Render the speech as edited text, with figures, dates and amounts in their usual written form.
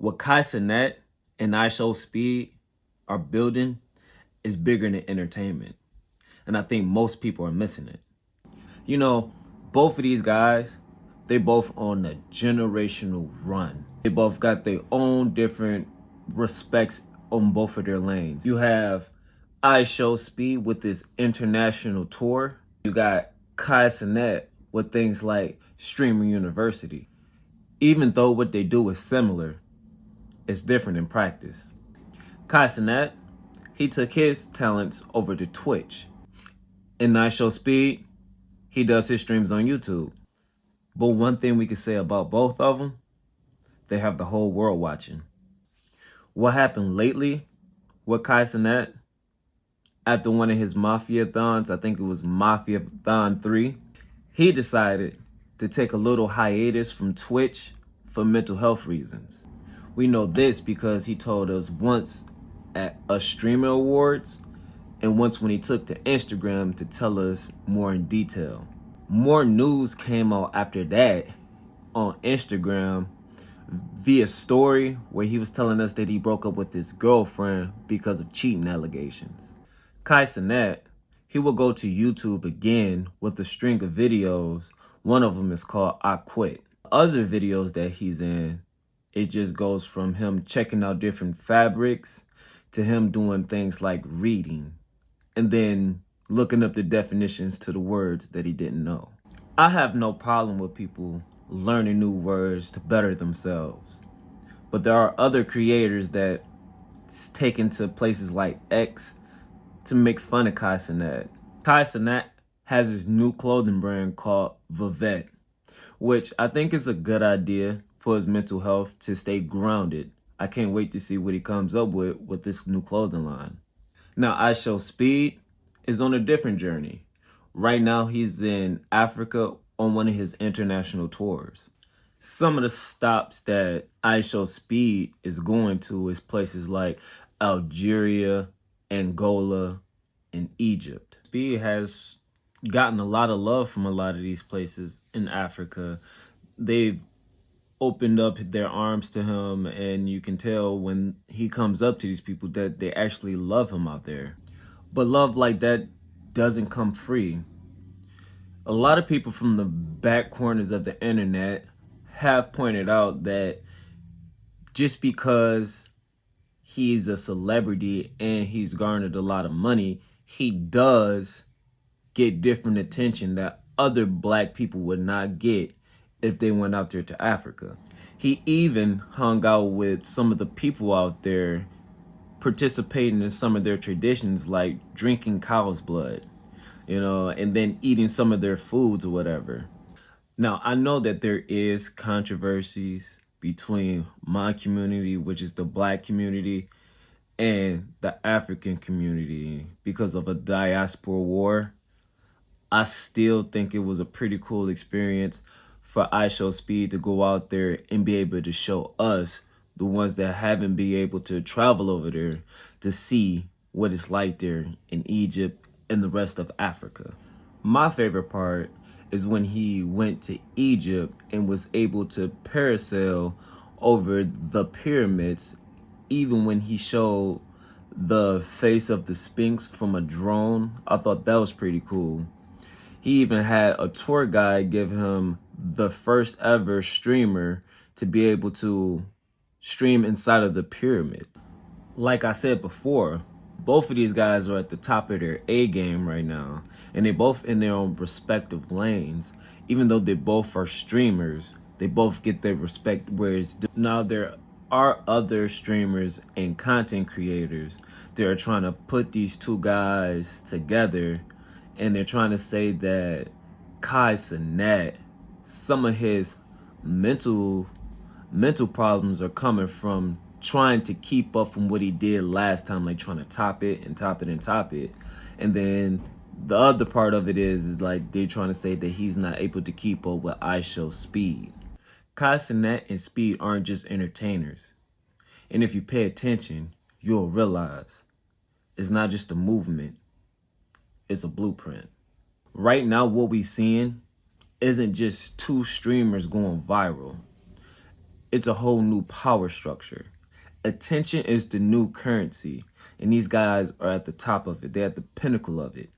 What Cenat and IShowSpeed are building is bigger than entertainment. And I think most people are missing it. You know, both of these guys, they both on a generational run. They both got their own different respects on both of their lanes. You have IShowSpeed with this international tour. You got Cenat with things like Streaming University. Even though what they do is similar, it's different in practice. Cenat, he took his talents over to Twitch. In IShowSpeed, he does his streams on YouTube. But one thing we can say about both of them, they have the whole world watching. What happened lately with Cenat, after one of his Mafia-thons, I think it was Mafia-thon 3, he decided to take a little hiatus from Twitch for mental health reasons. We know this because he told us once at a Streamer Awards and once when he took to Instagram to tell us more in detail. More news came out after that on Instagram via story where he was telling us that he broke up with his girlfriend because of cheating allegations. Cenat, he will go to YouTube again with a string of videos. One of them is called I Quit. Other videos that he's in, it just goes from him checking out different fabrics to him doing things like reading and then looking up the definitions to the words that he didn't know. I have no problem with people learning new words to better themselves. But there are other creators that take into places like X to make fun of Cenat. Cenat has his new clothing brand called Vivette, which I think is a good idea for his mental health to stay grounded. I can't wait to see what he comes up with this new clothing line. Now, IShowSpeed is on a different journey. Right now, he's in Africa on one of his international tours. Some of the stops that IShowSpeed is going to is places like Algeria, Angola, and Egypt. Speed has gotten a lot of love from a lot of these places in Africa. They've opened up their arms to him, and you can tell when he comes up to these people that they actually love him out there. But love like that doesn't come free. A lot of people from the back corners of the internet have pointed out that just because he's a celebrity and he's garnered a lot of money, he does get different attention that other black people would not get if they went out there to Africa. He even hung out with some of the people out there participating in some of their traditions like drinking cow's blood, and then eating some of their foods or whatever. Now, I know that there is controversies between my community, which is the black community, and the African community because of a diaspora war. I still think it was a pretty cool experience for IShowSpeed to go out there and be able to show us, the ones that haven't been able to travel over there, to see what it's like there in Egypt and the rest of Africa. My favorite part is when he went to Egypt and was able to parasail over the pyramids, even when he showed the face of the Sphinx from a drone. I thought that was pretty cool. He even had a tour guide give him the first ever streamer to be able to stream inside of the pyramid. Like I said before, both of these guys are at the top of their A game right now, and they both in their own respective lanes. Even though they both are streamers, they both get their respect. Whereas now there are other streamers and content creators that are trying to put these two guys together, and they're trying to say that Cenat, some of his mental problems are coming from trying to keep up from what he did last time, like trying to top it and top it and top it. And then the other part of it is like they're trying to say that he's not able to keep up with IShowSpeed. Cenat and Speed aren't just entertainers. And if you pay attention, you'll realize it's not just a movement, it's a blueprint. Right now, what we're seeing isn't just two streamers going viral. It's a whole new power structure. Attention is the new currency, and these guys are at the top of it. They're at the pinnacle of it.